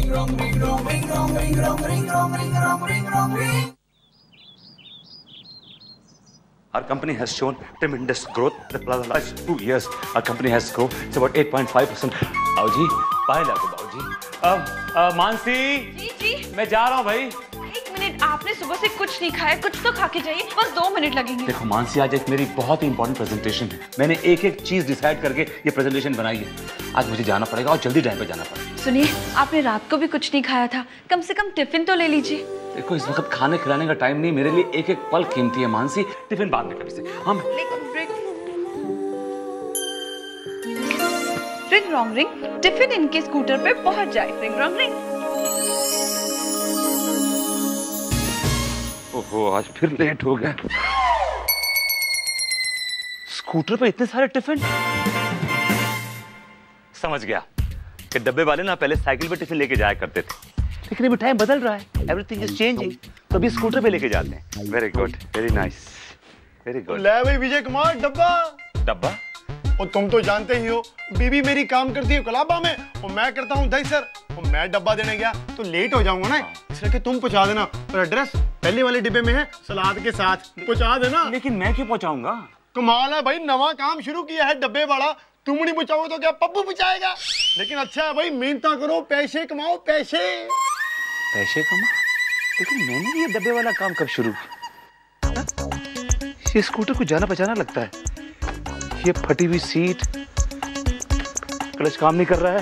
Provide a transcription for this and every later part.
Our company has shown tremendous growth in the last 2 years. Our company has grown. It's about 8.5%. बाबूजी, bye लागो बाबूजी। मानसी। जी। मैं जा रहा हूँ भाई। 1 मिनट, आपने सुबह से कुछ नहीं खाया, कुछ तो खा के जाइए, बस 2 मिनट लगेंगे। देखो मानसी, आज एक मेरी बहुत ही इंपॉर्टेंट प्रेजेंटेशन है। मैंने एक चीज डिसाइड करके ये प्रेजेंटेशन बनाई है। आज मुझे जाना पड़ेगा और जल्दी टाइम पे जाना पड़ेगा। सुनिए, आपने रात को भी कुछ नहीं खाया था, कम से कम टिफिन तो ले लीजिए। देखो, इस वक्त खाने खिलाने का टाइम नहीं, मेरे लिए एक पल कीमती है मानसी। टिफिन बाद में कभी से हम रिंग रॉन्ग रिंग, टिफिन इनके स्कूटर पे पहुंच जाए। Ring wrong ring. ओहो, आज फिर लेट हो गया। स्कूटर पे इतने सारे टिफिन। समझ गया कि डब्बे वाले ना पहले साइकिल पे टिफिन लेके जाया करते थे, लेकिन अभी टाइम बदल रहा है, एवरीथिंग इज चेंजिंग, तो अभी स्कूटर पे लेके जाते हैं। Very good, very nice, very good. ले भाई विजय कुमार, डब्बा। डब्बा? और तुम तो जानते ही हो, बीबी मेरी काम करती है कलाबा में और मैं करता हूँ दहीसर, और मैं डब्बा देने गया तो लेट हो जाऊंगा ना, इसलिए कि तुम पहुंचा देना। और एड्रेस पहले वाले डिब्बे में है, सलाद के साथ पहुंचा देना। लेकिन मैं क्यों पहुंचाऊंगा? कमाल है भाई, नवा काम शुरू किया है डब्बे वाला। तुम नहीं पहुंचाओ तो क्या पप्पू पहुंचाएगा? लेकिन अच्छा है भाई, मेहनत करो, पैसे कमाओ, पैसे कमा। लेकिन मैंने भी ये डब्बे वाला काम कब शुरू किया? ये स्कूटर को जाना पहचाना लगता है। ये फटी हुई सीट, क्लच काम नहीं कर रहा है,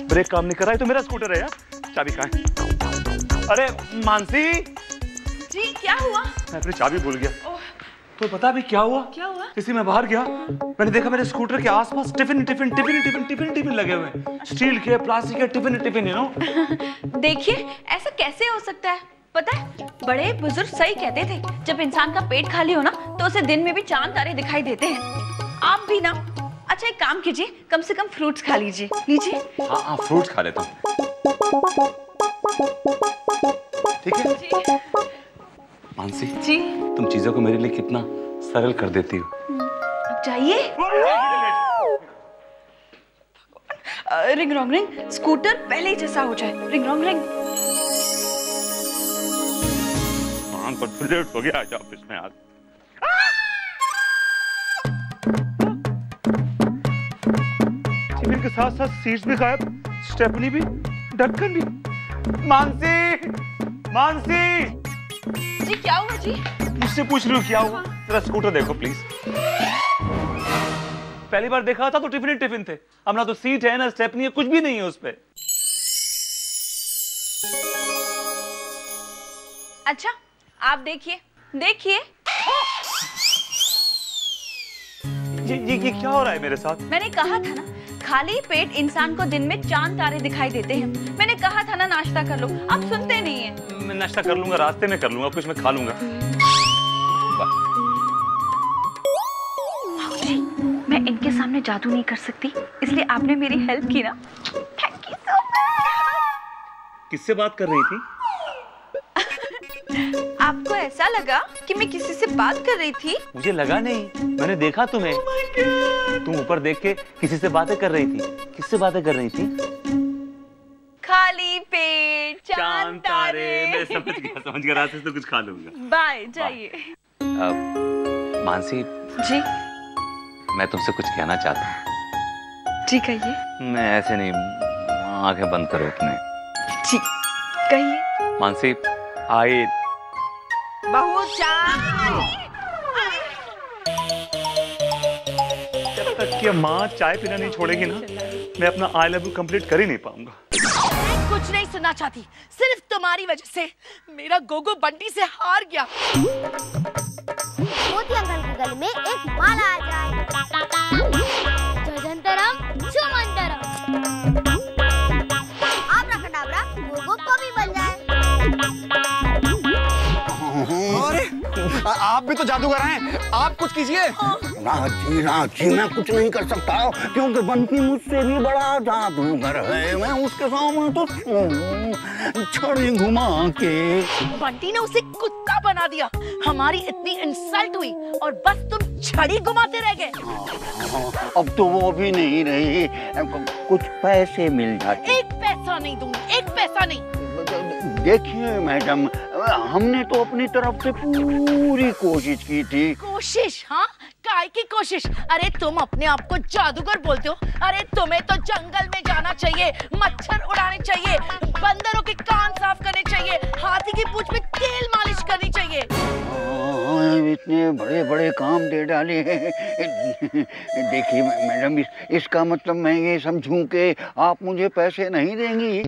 ब्रेक काम नहीं कर रहा है, तो मेरा स्कूटर है यार। चाबी कहाँ है? अरे मानसी जी, क्या हुआ? मैं अपनी चाबी भूल गया। तो पता भी क्या हुआ? किसी मैं बाहर गया, मैंने देखा मेरे स्कूटर के आसपास टिफिन लगे हुए हैं। स्टील के, प्लास्टिक के टिफिन, यू नो। देखिए, ऐसा कैसे हो सकता है? पता है, बड़े बुजुर्ग सही कहते थे, जब इंसान का पेट खाली हो ना, तो उसे दिन में भी चांद तारे दिखाई देते हैं। आप भी ना। अच्छा, एक काम कीजिए, कम से कम फ्रूट्स खा लीजिए। लीजिए। हाँ, फ्रूट्स खा लेता हूँ। ठीक है जी। मानसी जी, तुम चीजों को मेरे लिए कितना सरल कर देती हो। अब जाइए। रिंग रॉन्ग रिंग, स्कूटर पहले ही जैसा हो जाए। Ring wrong ring. लेट हो गया आज ऑफिस में। आज टिफिन के साथ साथ सीट्स भी गायब, स्टेपनी भी, ढक्कन भी। मानसी जी, क्या हुआ जी? मुझसे पूछ रही हूँ क्या हुआ? तेरा स्कूटर देखो प्लीज। पहली बार देखा था तो टिफिन थे, अब ना तो सीट है, ना स्टेपनी है, कुछ भी नहीं है उस पे। अच्छा, आप देखिए। ये क्या हो रहा है मेरे साथ? मैंने कहा था ना, खाली पेट इंसान को दिन में चांद तारे दिखाई देते हैं। मैंने कहा था ना, नाश्ता कर लो, आप सुनते नहीं हैं। मैं नाश्ता कर लूंगा, रास्ते में कर लूंगा, कुछ मैं खा लूंगा। मैं इनके सामने जादू नहीं कर सकती, इसलिए आपने मेरी हेल्प की ना। Thank you so much. किससे बात कर रही थी? आपको ऐसा लगा कि मैं किसी से बात कर रही थी? मुझे लगा नहीं, मैंने देखा तुम्हें। तुम ऊपर देख के किसी से बातें कर रही थी। किससे बातें कर रही थी? खाली पेट चांद तारे। मैं समझ गया, रास्ते से तो कुछ खा लूंगा। बाय, जाइए। मानसी जी, मैं तुमसे कुछ कहना चाहता हूँ। जी कहिए। मैं ऐसे नहीं, आंखें बंद करो अपने। जी कहिए। मानसी, आई बहू चाय। जब तक कि माँ चाय पीना नहीं छोड़ेगी ना, मैं अपना आई लव यू कंप्लीट कर ही नहीं पाऊंगा। मैं कुछ नहीं सुनना चाहती, सिर्फ तुम्हारी वजह से मेरा गोगो बंटी से हार गया। मोती अंकल के गले में एक माला आ जाए। जजंतरम छुमंतरम, आब्राकडाब्रा गोगो कभी बन जाए। आप भी तो जादूगर हैं, आप कुछ कीजिए। रांची मैं कुछ नहीं कर सकता, क्योंकि बंटी मुझसे भी बड़ा जादूगर है। मैं उसके सामने तो छड़ी घुमा के। बंटी ने उसे कुत्ता बना दिया, हमारी इतनी इंसल्ट हुई और बस तुम छड़ी घुमाते रह गए। अब तो वो भी नहीं रही, कुछ पैसे मिल जाते। एक पैसा पैसा नहीं दूंगी, एक पैसा नहीं। देखिए मैडम, हमने तो अपनी तरफ से पूरी कोशिश की थी। कोशिश? हाँ, काय की कोशिश? अरे तुम अपने आप को जादूगर बोलते हो। अरे तुम्हें तो जंगल में जाना चाहिए, मच्छर उड़ाने चाहिए, बंदरों के कान साफ करने चाहिए, हाथी की पूंछ में तेल मालिश करनी चाहिए। इतने बड़े बड़े काम दे डाले हैं। देखिए मैडम, इसका मतलब मैं ये समझूं कि आप मुझे पैसे नहीं देंगी?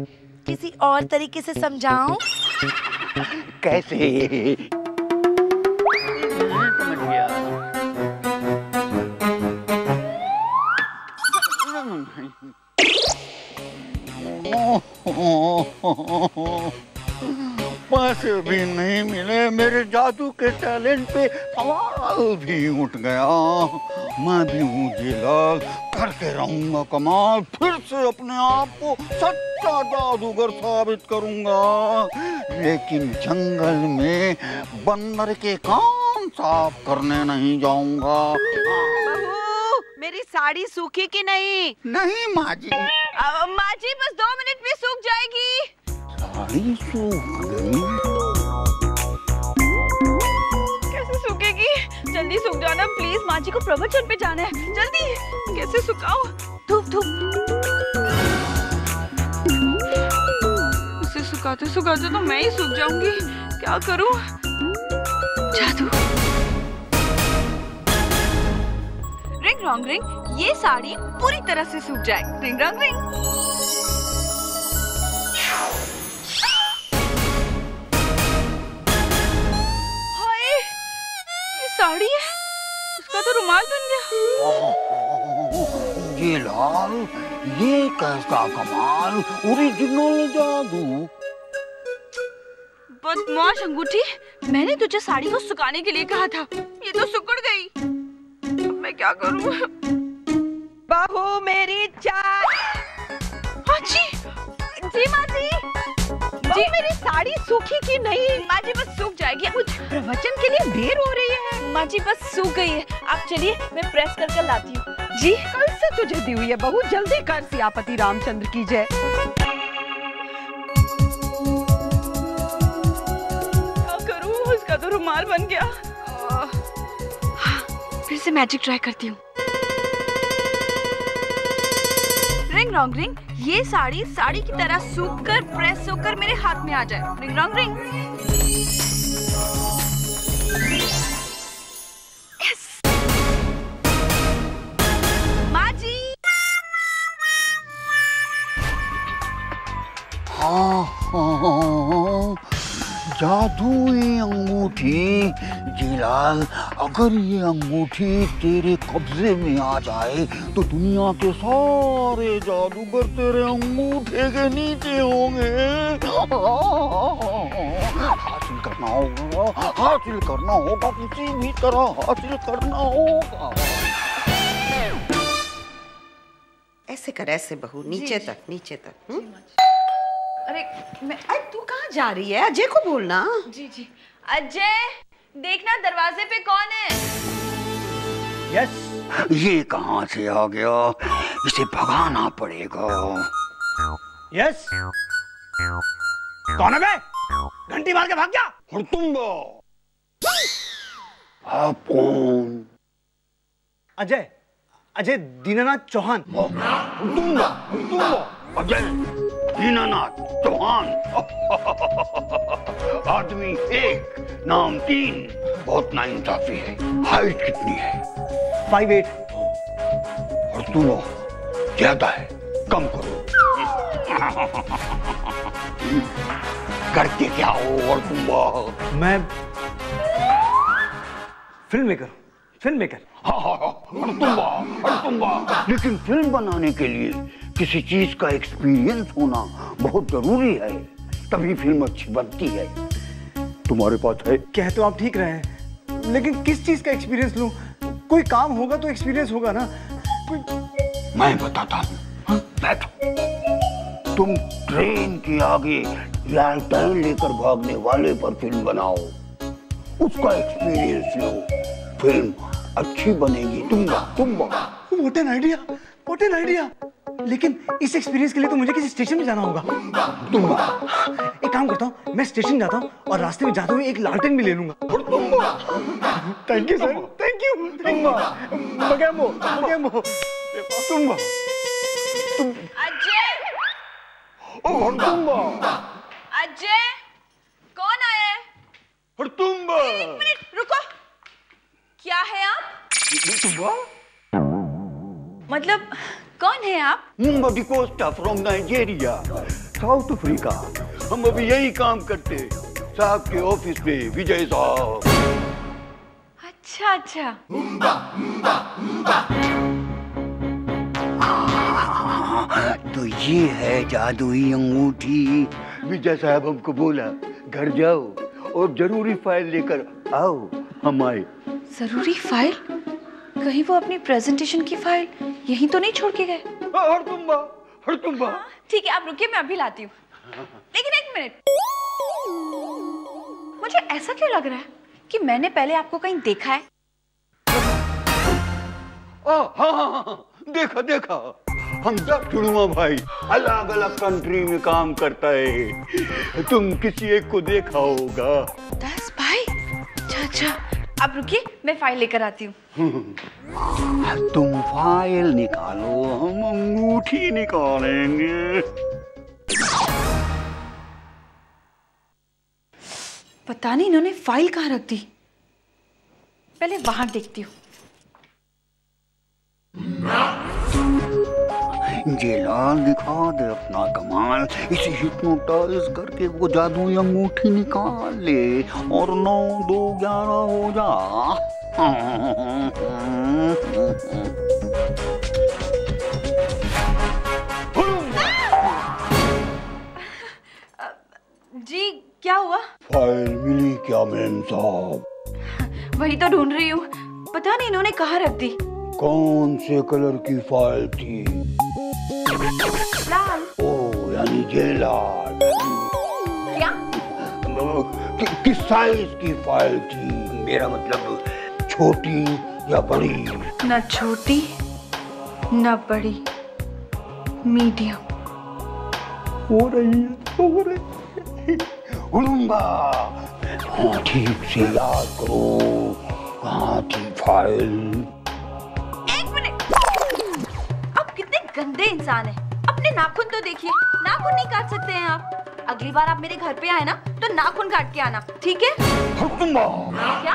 किसी और तरीके से समझाऊं? कैसे? समझ गया। पैसे भी नहीं मिले, मेरे जादू के टैलेंट पे सवाल भी उठ गया। मैं भी हूँ जिलाल, करके रहूंगा कमाल, फिर से अपने आप को सच्चा जादूगर साबित करूंगा। लेकिन जंगल में बंदर के कान साफ करने नहीं जाऊंगा। बहू, मेरी साड़ी सूखी कि नहीं? नहीं माँ जी। माँ जी बस 2 मिनट में सूख जाएगी। साड़ी सूख गई? कैसे सूखेगी? जल्दी सूख जाना प्लीज, माँ जी को प्रवचन पे जाना है, जल्दी। कैसे सुखाऊं? धूप धूप। उसे सुखाते सुखाते तो मैं ही सूख जाऊंगी, क्या करूं? जादू। रिंग रॉन्ग रिंग, ये साड़ी पूरी तरह से सूख जाए। Ring wrong ring. साड़ी है, इसका तो रुमाल बन गया। ये लाल, ये कैसा कमाल, ओरिजिनल जादू। बदमाश अंगूठी, मैंने तुझे साड़ी को सुखाने के लिए कहा था, ये तो सिकुड़ गई। अब मैं क्या करूं? बहू मेरी चाय। हाँ जी, जी माँ जी। जी मेरी साड़ी सूखी कि नहीं? माँ जी बस सूख जाएगी, कुछ प्रवचन के लिए देर हो रही है। माँ जी बस सूख गई है, आप चलिए मैं प्रेस कर लाती हूँ। जी कल से तुझे दी हुई है बहू, जल्दी कर, सियापति रामचंद्र की जय। क्या करूँ, उसका तो रुमाल बन गया। फिर से मैजिक ट्राई करती हूँ। रिंग रॉन्ग रिंग, ये साड़ी की तरह सूख कर प्रेस होकर मेरे हाथ में आ जाए। Ring wrong ring. यस। माँ जी। हाँ, जादुई अंगूठी। जिलाल, अगर ये अंगूठी तेरे कब्जे में आ जाए तो दुनिया के सारे जादूगर तेरे अंगूठे के नीचे होंगे। हासिल करना होगा, किसी भी तरह हासिल करना होगा। ऐसे कर, ऐसे बहू, नीचे तक, नीचे तक। अरे तू कहाँ जा रही है? अजय को बोलना। जी जी। अजय, देखना दरवाजे पे कौन है? यस। ये कहाँ से आ गया? इसे भगाना पड़ेगा। यस। कौन है बे? घंटी मार के भाग जा। और तुम आप कौन? अजय, अजय दीनानाथ चौहान। अजय दीनानाथ चौहान। आदमी 1, नाम 3। बहुत नाइंसाफी है। हाइट कितनी है? 5'8". और तू ज्यादा है, कम करो। करते क्या हो? और तुम? मैं फिल्म मेकर। लेकिन फिल्म बनाने के लिए किसी चीज का एक्सपीरियंस होना बहुत जरूरी है, तभी फिल्म अच्छी बनती है। तुम्हारे पास है? कह तो आप ठीक रहे हैं, लेकिन किस चीज का एक्सपीरियंस लूं? कोई काम होगा तो एक्सपीरियंस होगा ना। मैं बताता हूँ, बैठो। तुम ट्रेन के आगे लालटेन लेकर भागने वाले पर फिल्म बनाओ, उसका एक्सपीरियंस लो, फिल्म अच्छी बनेगी। तुम What an idea! लेकिन इस एक्सपीरियंस के लिए तो मुझे किसी स्टेशन में जाना होगा। तुम्बा, एक काम करता हूँ, मैं स्टेशन जाता हूँ और रास्ते में जाते हुए एक लालटेन भी ले लूंगा। Thank you sir, thank you. तुम्बा अजय, अजय, कौन आया है? एक मिनट रुको, क्या है आप? मतलब कौन है आप? Mumba D'Costa from Nigeria, south Africa. हम अभी यही काम करते साहब के ऑफिस में, विजय साहब। अच्छा अच्छा। तो ये है जादुई अंगूठी। विजय साहब हमको बोला घर जाओ और जरूरी फाइल लेकर आओ। हम आए। जरूरी फाइल? कहीं वो अपनी प्रेजेंटेशन की फाइल यहीं तो नहीं छोड़ के गए? हड़तुम्बा। ठीक है, आप रुकिए, मैं अभी लाती हूँ। लेकिन एक मिनट, मुझे ऐसा क्यों लग रहा है कि मैंने पहले आपको कहीं देखा है? हाँ, देखा। हम सब जुड़वा भाई अलग अलग कंट्री में काम करता है। तुम किसी एक को देखा होगा। 10 भाई? अच्छा, आप रुकिए, मैं फाइल लेकर आती हूँ। तुम फाइल निकालो, हम अंगूठी निकालेंगे। पता नहीं इन्होंने फाइल कहाँ रख दी। पहले वहां देखती हूँ। जेलाल दिखा दे अपना कमाल। इसे हिप्नोटाइज करके वो जादुई अंगूठी निकाल ले और 9, 2, 11 हो जा। जी क्या हुआ? फाइल मिली क्या मैम साहब? वही तो ढूंढ रही हूँ, पता नहीं इन्होंने कहाँ रख दी। कौन से कलर की फाइल थी? लाल। ओ यानी जेलाल। क्या? किस साइज की फाइल थी? मेरा मतलब छोटी या बड़ी? न छोटी न बड़ी, मीडियम। हो रही है। हुड़ुम्बा, हाँ ठीक से याद करो, कहाँ थी फाइल? एक मिनट, आप कितने गंदे इंसान हैं। अपने नाखून तो देखिए, नाखून नहीं काट सकते हैं आप। अगली बार आप मेरे घर पे आए ना तो नाखून काट के आना, ठीक है? क्या?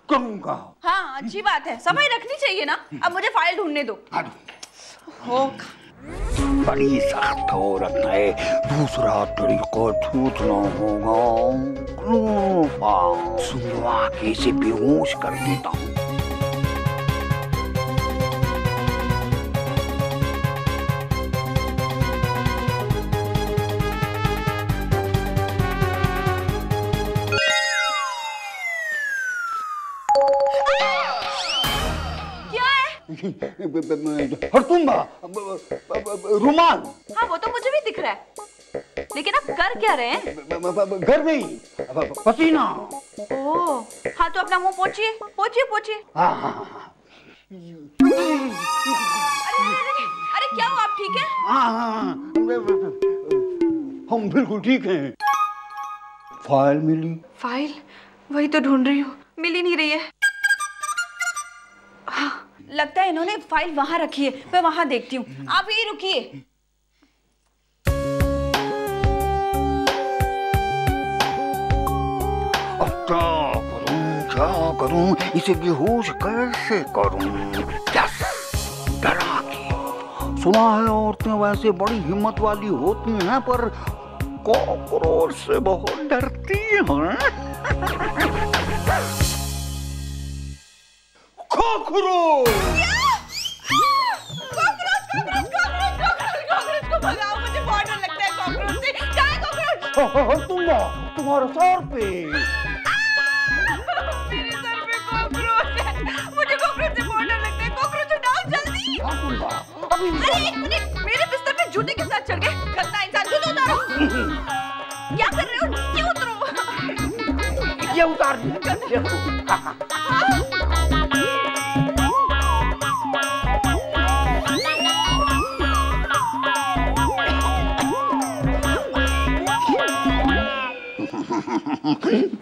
करूंगा। हाँ अच्छी बात है, समय रखनी चाहिए ना। अब मुझे फाइल ढूंढने दो। बड़ी सख्त औरत है, दूसरा तरीका छूटना होगा। सुनवा के इसे बेहोश कर देता हूँ। हड़तुम्बा, रुमाल। हाँ वो तो मुझे भी दिख रहा है, लेकिन आप कर क्या रहे हैं? घर में ही पसीना। ओह, हाँ तो अपना मुंह पोंछिए। हाँ। अरे क्या हो, आप ठीक हैं? हाँ, हम बिल्कुल ठीक हैं। फाइल मिली? फाइल वही तो ढूंढ रही हूँ, मिल ही नहीं रही है। हाँ, लगता है इन्होंने फाइल वहां रखी है, मैं वहां देखती हूँ। आप यही रुकिए। अब क्या करूं? इसे बेहोश कैसे करूं? यस, डरा के। सुना है औरतें वैसे बड़ी हिम्मत वाली होती हैं, पर कॉकरोच से बहुत डरती हैं। कॉकरोच को भगाओ, मुझे बहुत डर लगता है कॉकरोच से। क्या है कॉकरोच? तुम्हारे सर पे। मेरे सर पे कॉकरोच है, मुझे कॉकरोच से बहुत डर लगता है। कॉकरोच उठाओ जल्दी। अरे एक मिनट, मेरे बिस्तर पे जूते के साथ चढ़ गए। गंदा इंसान, जूते उतारो। क्या कर रहे हो? क्यों उतरो? ये उतार दिया।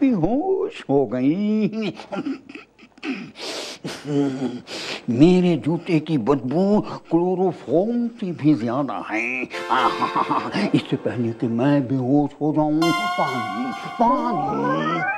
बेहोश हो गई। मेरे जूते की बदबू क्लोरोफॉर्म से भी ज्यादा है। इससे पहले कि मैं बेहोश हो जाऊं, पानी पानी।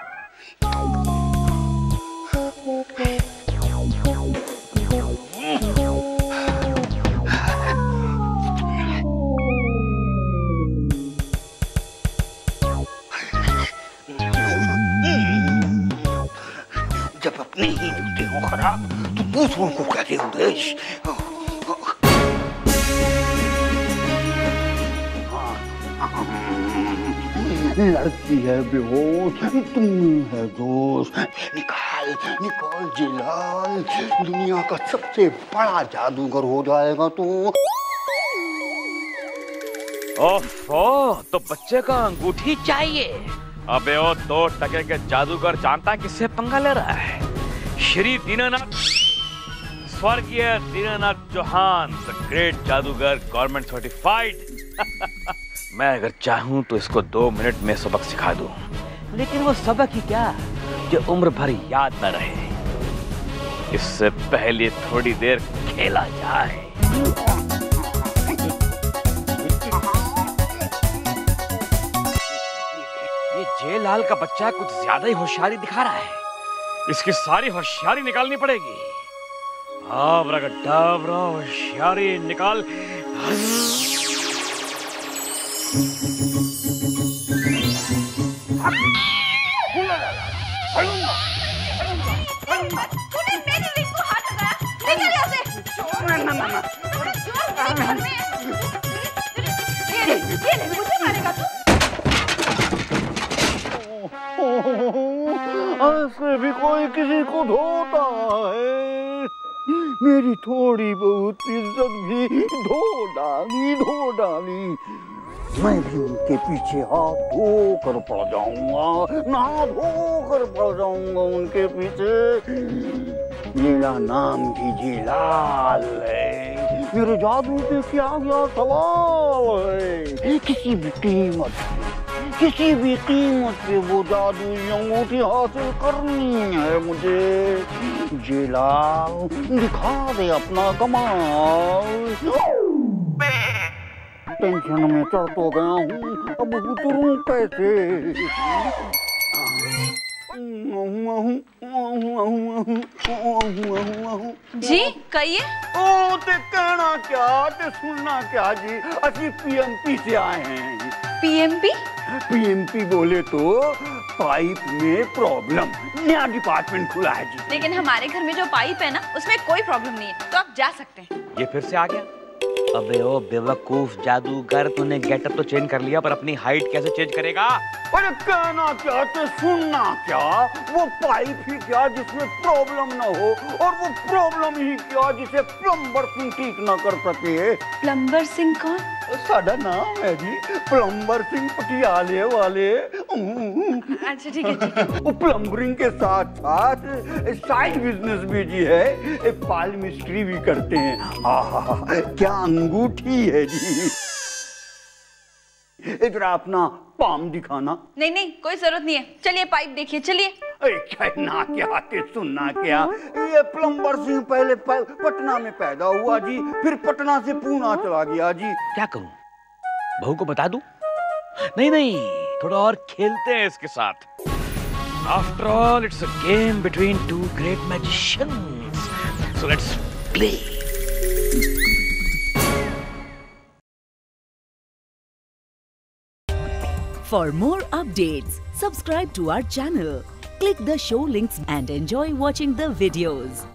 जब अपने ही जूते हो खराब तो दूसरों को कैसे उदेश। लड़की है बेहोश, तुम है दोष। निकाल निकाल जिलाल, दुनिया का सबसे बड़ा जादूगर हो जाएगा तू। ओफो, तो बच्चे का अंगूठी चाहिए। अबे ओ 2 टके के जादूगर जानता है किससे पंगा ले रहा है? श्री दीनानाथ, स्वर्गीय दीनानाथ चौहान, द ग्रेट जादूगर, गवर्नमेंट सर्टिफाइड। मैं अगर चाहूं तो इसको 2 मिनट में सबक सिखा दूं, लेकिन वो सबक ही क्या जो उम्र भर याद न रहे। इससे पहले थोड़ी देर खेला जाए। ये जेलाल का बच्चा कुछ ज्यादा ही होशियारी दिखा रहा है। इसकी सारी होशियारी निकालनी पड़ेगी। आब्राकडाब्रा, होशियारी निकाल। ऐसे भी कोई किसी को धोता है। मेरी थोड़ी बहुत इज्जत भी धो डाली। मैं भी उनके पीछे हाथ धो कर पड़ जाऊंगा, नहा धो कर पड़ जाऊंगा उनके पीछे। मेरा नाम भी जिलाल है। मेरे जादू पे क्या सवाल है? किसी भी कीमत पे वो जादू अंगूठी हासिल करनी है मुझे। जिलाल, दिखा दे अपना कमाल। टेंशन में चढ़ तो गया हूँ, अब उतरूं कैसे? जी कहिए। ओ ते कहना क्या, ते सुनना क्या जी? ਅਸੀਂ पीएमपी से आए हैं। पीएमपी? पीएमपी बोले तो पाइप में प्रॉब्लम, नया डिपार्टमेंट खुला है जी। लेकिन हमारे घर में जो पाइप है ना, उसमें कोई प्रॉब्लम नहीं है, तो आप जा सकते हैं। ये फिर से आ गया। अबे ओ बेवकूफ जादूगर, तूने गेटअप तो चेंज कर लिया, पर अपनी हाइट कैसे चेंज करेगा? अरे कहना क्या, तो सुनना क्या? वो पाइप ही क्या जिसमें प्रॉब्लम ना हो, और वो प्रॉब्लम ही क्या जिसे प्लम्बर सिंह ठीक ना कर सके। प्लम्बर सिंह कौन? साडा नाम है जी प्लम्बर सिंह, पटियाले वाले। अच्छा ठीक है। वो प्लम्बरिंग के साथ साथ साइड बिजनेस भी जी है, पाल मिस्ट्री भी करते हैं। आहा, क्या अंगूठी है जी। इधर अपना पाम दिखाना। नहीं, कोई जरूरत नहीं है। चलिए पाइप देखिए, चलिए। कहना क्या, ते सुनना क्या? ये प्लम्बर सिंह पहले पटना में पैदा हुआ जी, फिर पटना से पूना चला गया जी। क्या करूं? बहू को बता दूं? नहीं, थोड़ा और खेलते हैं इसके साथ। After all, it's a game between 2 great magicians. So let's play. For more updates, subscribe to our channel, click the show links and enjoy watching the videos.